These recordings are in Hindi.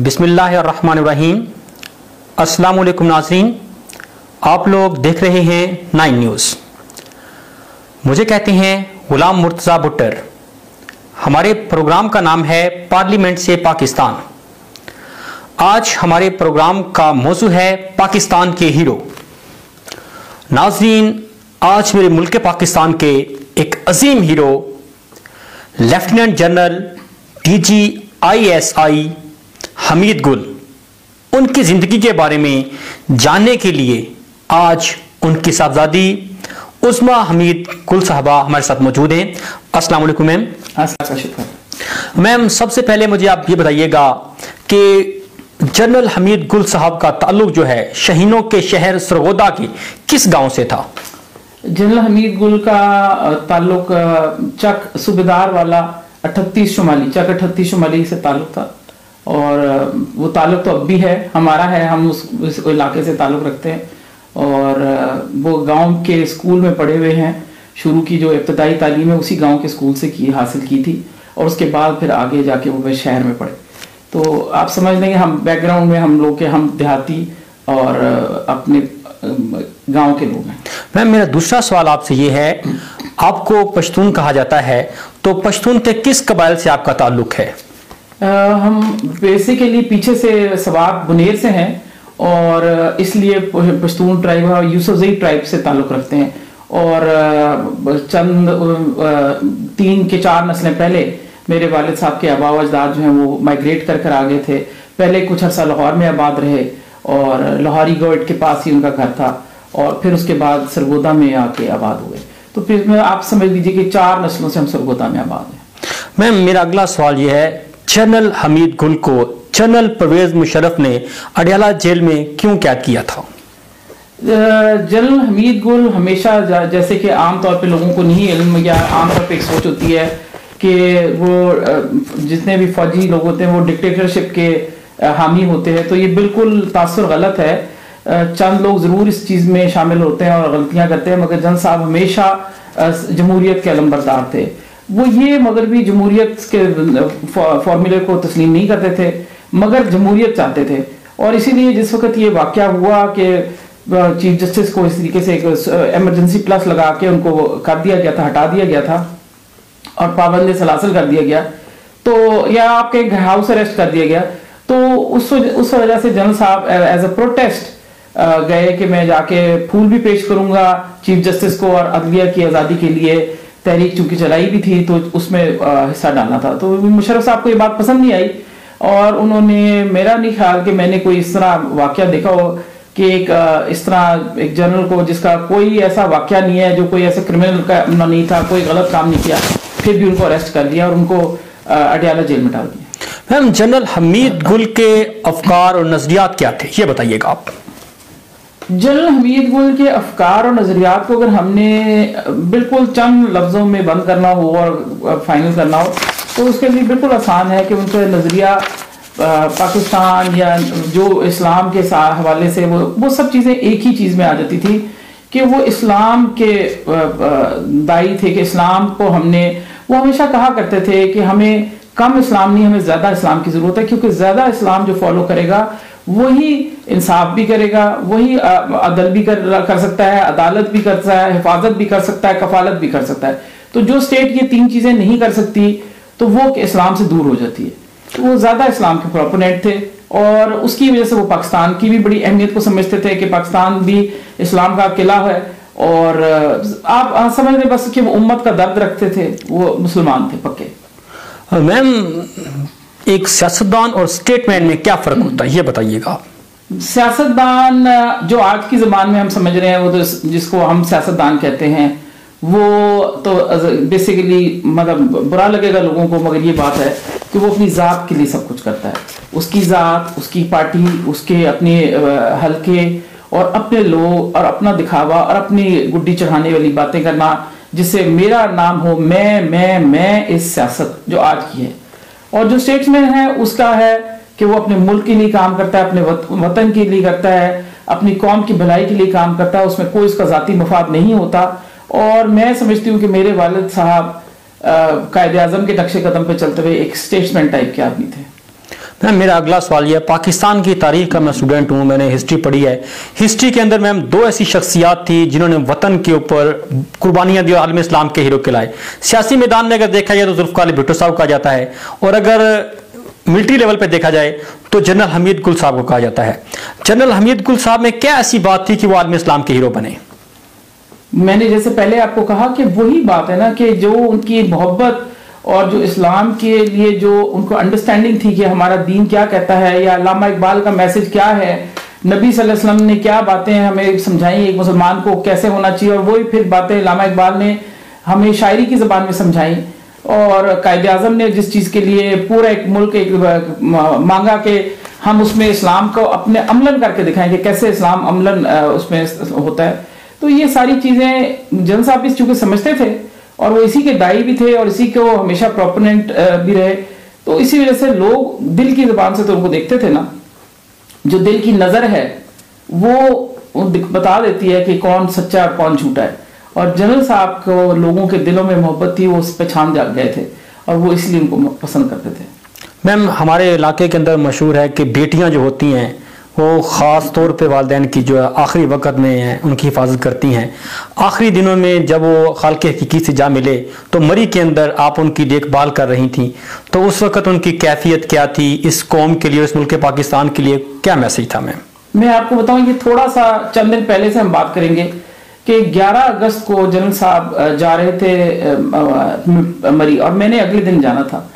बिस्मिल्लाहिर्रहमानिर्रहीम। अस्सलाम वालेकुम नाज़रीन, आप लोग देख रहे हैं 9 न्यूज़। मुझे कहते हैं गुलाम मुर्तज़ा भुट्टर। हमारे प्रोग्राम का नाम है पार्लियामेंट से पाकिस्तान। आज हमारे प्रोग्राम का मौजू है पाकिस्तान के हीरो। नाज़रीन, आज मेरे मुल्क पाकिस्तान के एक अजीम hero lieutenant general DGISI Hamid Gul, उनकी ज़िंदगी के बारे में जानने के लिए आज उनकी साहबजादी उस्मा हमीद गुल साहबा हमारे साथ मौजूद हैं। अस्सलाम वालेकुम मैम। मैम, सबसे पहले मुझे आप ये बताइएगा कि जनरल हमीद गुल साहब का ताल्लुक जो है शहीनों के शहर सरगोदा के किस गांव से था? जनरल हमीद गुल का ताल्लुक चक सूबेदार वाला 38 शुमाली, चक 38 शुमाली से ताल्लुक था और वो ताल्लुक तो अब भी है, हमारा है। हम उस इलाके से ताल्लुक रखते हैं और वो गांव के स्कूल में पढ़े हुए हैं। शुरू की जो इब्तदाई तालीम है उसी गांव के स्कूल से हासिल की थी और उसके बाद फिर आगे जाके वो शहर में पढ़े। तो आप समझ लेंगे हम बैकग्राउंड में हम लोग के हम देहाती और अपने गांव के लोग हैं। मैम, मेरा दूसरा सवाल आपसे ये है, आपको पश्तून कहा जाता है, तो पश्तून के किस कबाइल से आपका ताल्लुक है? हम बेसिकली पीछे से सवाब बुनेर से हैं और इसलिए पश्तून ट्राइब और यूसुफजई ट्राइब से ताल्लुक रखते हैं। और चंद 3 के 4 नस्लें पहले मेरे वालिद साहब के आबा अजदाद जो हैं वो माइग्रेट कर आ गए थे। पहले कुछ अर्सा लाहौर में आबाद रहे और लाहौरी गवर्ट के पास ही उनका घर था और फिर उसके बाद सरगोदा में आके आबाद हुए। तो फिर आप समझ लीजिए कि 4 नस्लों से हम सरगोदा में आबाद हैं। मैम, मेरा अगला सवाल यह है, जनरल हमीद गुल को जनरल परवेज मुशर्रफ ने अडयाला जेल में क्यों कैद किया था? जनरल हमीद गुल हमेशा जैसे कि आमतौर पे लोगों को नहीं इल्म या आमतौर पे एक सोच होती है कि वो जितने भी फौजी लोग होते हैं वो डिक्टेटरशिप के हामी होते हैं, तो ये बिल्कुल तासुर गलत है। चंद लोग ज़रूर इस चीज़ में शामिल होते हैं और गलतियां करते हैं, मगर जन साहब हमेशा जमहूरियत के अलंबरदार थे। वो ये मगरबी जमहूरियत के फॉर्मूले को तस्लीम नहीं करते थे मगर जमहूरियत चाहते थे। और इसीलिए जिस वक्त ये वाक़या हुआ कि चीफ जस्टिस को इस तरीके से एक एमरजेंसी प्लस लगा के उनको कर दिया गया था, हटा दिया गया था और पाबंद सलासल कर दिया गया, तो या आपके हाउस अरेस्ट कर दिया गया, तो उस वजह से जनरल साहब एज अ प्रोटेस्ट गए कि मैं जाके फूल भी पेश करूंगा चीफ जस्टिस को और अदलिया की आज़ादी के लिए तहरीक चूंकि चलाई भी थी तो उसमें हिस्सा डालना था। तो मुशर्रफ साहब को ये बात पसंद नहीं आई और उन्होंने, मेरा नहीं ख्याल कि मैंने कोई इस तरह वाकया देखा हो कि इस तरह एक जनरल को जिसका कोई ऐसा वाकया नहीं है, जो कोई ऐसा क्रिमिनल का नहीं था, कोई गलत काम नहीं किया, फिर भी उनको अरेस्ट कर दिया और उनको अडयाला जेल में डाल दिया। मैम, जनरल हमीद गुल के अफकार और नजरियात क्या थे, ये बताइएगा आप। जनरल हमीद गुल के अफकार और नज़रियात को अगर हमने बिल्कुल चंद लफ्ज़ों में बंद करना हो और फाइनल करना हो तो उसके लिए बिल्कुल आसान है कि उनका नज़रिया पाकिस्तान या जो इस्लाम के हवाले से वो सब चीज़ें एक ही चीज़ में आ जाती थी कि वो इस्लाम के दाई थे कि इस्लाम को वो हमेशा कहा करते थे कि हमें कम इस्लाम नहीं, हमें ज़्यादा इस्लाम की ज़रूरत है, क्योंकि ज़्यादा इस्लाम जो फॉलो करेगा वही इंसाफ भी करेगा, वही अदल भी कर सकता है, अदालत भी कर सकता है, हिफाजत भी कर सकता है, कफालत भी कर सकता है। तो जो स्टेट ये 3 चीज़ें नहीं कर सकती तो वो इस्लाम से दूर हो जाती है। तो वो ज़्यादा इस्लाम के प्रोपोनेंट थे और उसकी वजह से वो पाकिस्तान की भी बड़ी अहमियत को समझते थे कि पाकिस्तान भी इस्लाम का किला है। और आप समझ लें बस कि वो उम्मत का दर्द रखते थे, वो मुसलमान थे पक्के। मैम, एक सियासतदान और स्टेटमैन में क्या फ़र्क होता है, ये बताइएगा। सियासतदान जो आज की ज़बान में हम समझ रहे हैं, वो तो जिसको हम सियासतदान कहते हैं, वो तो बेसिकली मतलब बुरा लगेगा लोगों को, मगर ये बात है कि वो अपनी ज़ात के लिए सब कुछ करता है। उसकी ज़ात, उसकी पार्टी, उसके अपने हल्के और अपने लोग और अपना दिखावा और अपनी गुड्डी चढ़ाने वाली बातें करना, जिससे मेरा नाम हो, मैं इस सियासत जो आज की है। और जो स्टेट्समैन है उसका है कि वो अपने मुल्क के लिए काम करता है, अपने वतन के लिए करता है, अपनी कौम की भलाई के लिए काम करता है, उसमें कोई उसका ज़ाती मफाद नहीं होता। और मैं समझती हूँ कि मेरे वालिद साहब कायदे आज़म के नक्शे कदम पे चलते हुए एक स्टेट्समैन टाइप के आदमी थे। मैम मेरा अगला सवाल यह है, पाकिस्तान की तारीख का मैं स्टूडेंट हूँ, मैंने हिस्ट्री पढ़ी है। हिस्ट्री के अंदर मैम दो ऐसी शख्सियात थी जिन्होंने वतन के ऊपर कुर्बानियाँ दी और आलम इस्लाम के हीरो कहलाए। सियासी मैदान में अगर देखा जाए तो जुल्फ़िकार अली भुट्टो साहब कहा जाता है, और अगर मिलिट्री लेवल पे देखा जाए तो जनरल हमीद गुल साहब को कहा जाता है। जनरल हमीद गुल साहब में क्या ऐसी बात थी कि वो आलम इस्लाम के हीरो बने? मैंने जैसे पहले आपको कहा कि वही बात है ना कि जो उनकी मोहब्बत और जो इस्लाम के लिए जो उनको अंडरस्टैंडिंग थी कि हमारा दीन क्या कहता है, या अल्लामा इकबाल का मैसेज क्या है, नबी सल्लल्लाहु अलैहि वसल्लम ने क्या बातें हमें समझाई एक मुसलमान को कैसे होना चाहिए, और वही फिर बातें अल्लामा इकबाल ने हमें शायरी की ज़बान में समझाई। और कायदे आज़म ने जिस चीज़ के लिए पूरा एक मुल्क एक मांगा कि हम उसमें इस्लाम को अपने अमलन करके दिखाएं कि कैसे इस्लाम अमलन उसमें होता है। तो ये सारी चीज़ें जनरल साहब इस चूँकि समझते थे और वो इसी के दाई भी थे और इसी को हमेशा प्रोपोनेंट भी रहे, तो इसी वजह से लोग दिल की ज़बान से तो उनको देखते थे ना। जो दिल की नज़र है वो बता देती है कि कौन सच्चा और कौन झूठा है, और जनरल साहब को लोगों के दिलों में मोहब्बत थी, वो उस पर छान जाग गए थे और वो इसलिए उनको पसंद करते थे। मैम हमारे इलाके के अंदर मशहूर है कि बेटियां जो होती हैं वो ख़ास तौर पे वालिदैन की जो आखिरी वक़्त में हैं उनकी हिफाजत करती हैं। आखिरी दिनों में जब वो खालिक़ हकीकी से जा मिले तो मरी के अंदर आप उनकी देखभाल कर रही थी, तो उस वक़्त उनकी कैफियत क्या थी, इस कौम के लिए, इस मुल्क पाकिस्तान के लिए क्या मैसेज था? मैम मैं आपको बताऊं कि थोड़ा सा चंद दिन पहले से हम बात करेंगे कि 11 अगस्त को जनरल साहब जा रहे थे मरी, और मैंने अगले दिन जाना था।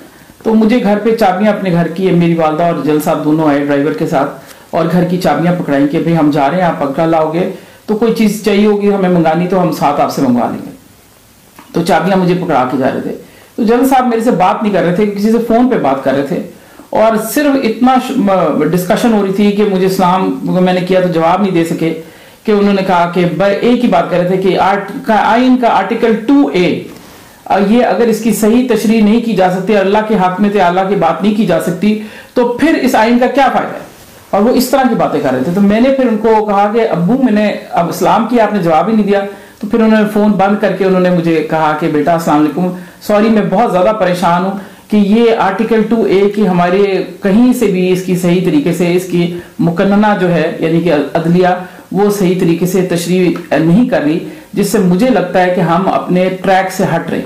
तो मुझे घर पे चाबियां अपने घर की, मेरी वालदा और जनरल साहब दोनों आए ड्राइवर के साथ, और घर की चाबियां पकड़ाई कि भाई हम जा रहे हैं, आप पकड़ा लाओगे तो कोई चीज़ चाहिए होगी हमें मंगानी तो हम साथ आपसे मंगवा लेंगे। तो चाबियां मुझे पकड़ा के जा रहे थे। तो जनरल साहब मेरे से बात नहीं कर रहे थे, किसी से फ़ोन पे बात कर रहे थे, और सिर्फ इतना डिस्कशन हो रही थी कि मुझे इस्लाम मैंने किया तो जवाब नहीं दे सके, कि उन्होंने कहा कि एक ही बात कर रहे थे कि आइन का आर्टिकल 2A ये अगर इसकी सही तशरीह नहीं की जा सकती, अल्लाह के हक में अल्लाह की बात नहीं की जा सकती, तो फिर इस आइन का क्या फ़ायदा है। और वो इस तरह की बातें कर रहे थे। तो मैंने फिर उनको कहा कि अब्बू मैंने अब इस्लाम की आपने जवाब ही नहीं दिया। तो फिर उन्होंने फ़ोन बंद करके उन्होंने मुझे कहा कि बेटा अस्सलाम वालेकुम, सॉरी मैं बहुत ज़्यादा परेशान हूँ कि ये आर्टिकल 2A की हमारे कहीं से भी इसकी सही तरीके से इसकी मुकन्ना जो है यानी कि अदलिया वो सही तरीके से तशरीह नहीं कर रही, जिससे मुझे लगता है कि हम अपने ट्रैक से हट रहे।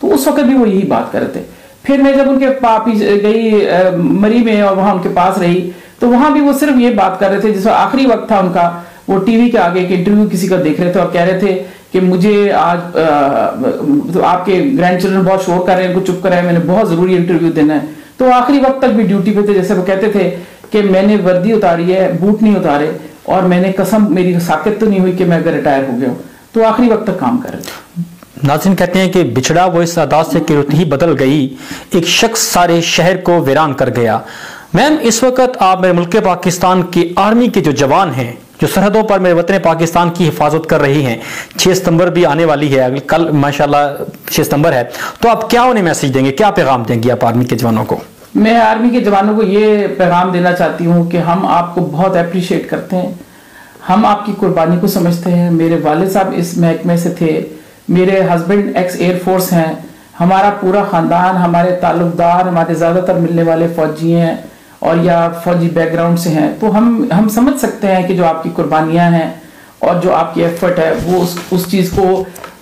तो उस वक्त भी वो यही बात कर रहे थे। फिर मैं जब उनके पापी गई मरी में और वहां उनके पास रही, तो वहां भी वो सिर्फ ये बात कर रहे थे, जिस आखिरी वक्त था उनका, वो टीवी के आगे एक इंटरव्यू किसी का देख रहे थे और कह रहे थे कि मुझे आज तो आपके ग्रैंड चिल्ड्रन बहुत शोर कर रहे हैं, उनको चुप कराए, मैंने बहुत जरूरी इंटरव्यू देना है। तो आखिरी वक्त तक भी ड्यूटी पे थे। जैसे वो कहते थे कि मैंने वर्दी उतारी है, बूट नहीं उतारे, और मैंने कसम मेरी साकित तो नहीं हुई कि मैं अगर रिटायर हो गया हूँ। तो आखिरी वक्त तक काम कर रहे थे। नाज़रीन कहते हैं कि बिछड़ा वो इस अदात से कि रुत ही बदल गई, एक शख्स सारे शहर को वीरान कर गया। मैम इस वक्त आप मेरे मुल्क पाकिस्तान की आर्मी के जो जवान हैं जो सरहदों पर मेरे वतन पाकिस्तान की हिफाजत कर रही हैं, 6 सितंबर भी आने वाली है, कल माशाल्लाह 6 सितंबर है, तो आप क्या उन्हें मैसेज देंगे, क्या पैगाम देंगे आप आर्मी के जवानों को? मैं आर्मी के जवानों को ये पैगाम देना चाहती हूँ कि हम आपको बहुत अप्रिशिएट करते हैं, हम आपकी कुर्बानी को समझते हैं। मेरे वालिद साहब इस महकमे से थे, मेरे हस्बैंड एक्स एयरफोर्स हैं, हमारा पूरा ख़ानदान, हमारे ताल्लुकदार, हमारे ज़्यादातर मिलने वाले फ़ौजी हैं और या फौजी बैकग्राउंड से हैं। तो हम समझ सकते हैं कि जो आपकी कुर्बानियाँ हैं और जो आपकी एफर्ट है वो उस चीज़ को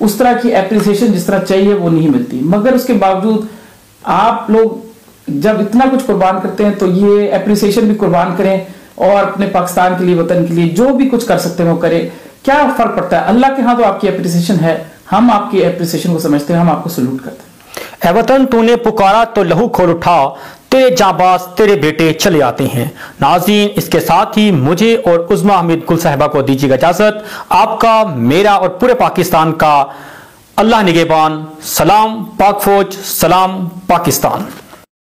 उस तरह की एप्रिसिएशन जिस तरह चाहिए वो नहीं मिलती। मगर उसके बावजूद आप लोग जब इतना कुछ कुर्बान करते हैं तो ये एप्रिसिएशन भी कुर्बान करें और अपने पाकिस्तान के लिए, वतन के लिए जो भी कुछ कर सकते हैं वो करें। क्या फ़र्क पड़ता है, अल्लाह के यहाँ तो आपकी एप्रिसिएशन है, हम आपकी एप्रिसिएशन को समझते हैं, हम आपको सल्यूट करते हैं। ए वतन तूने पुकारा तो लहू खोल उठा, तेरे जाबाज तेरे बेटे चले आते हैं। नाज़रीन इसके साथ ही मुझे और उज़्मा हमीद गुल साहिबा को दीजिएगा इजाजत। आपका, मेरा और पूरे पाकिस्तान का अल्लाह निगहबान। सलाम पाक फौज, सलाम पाकिस्तान।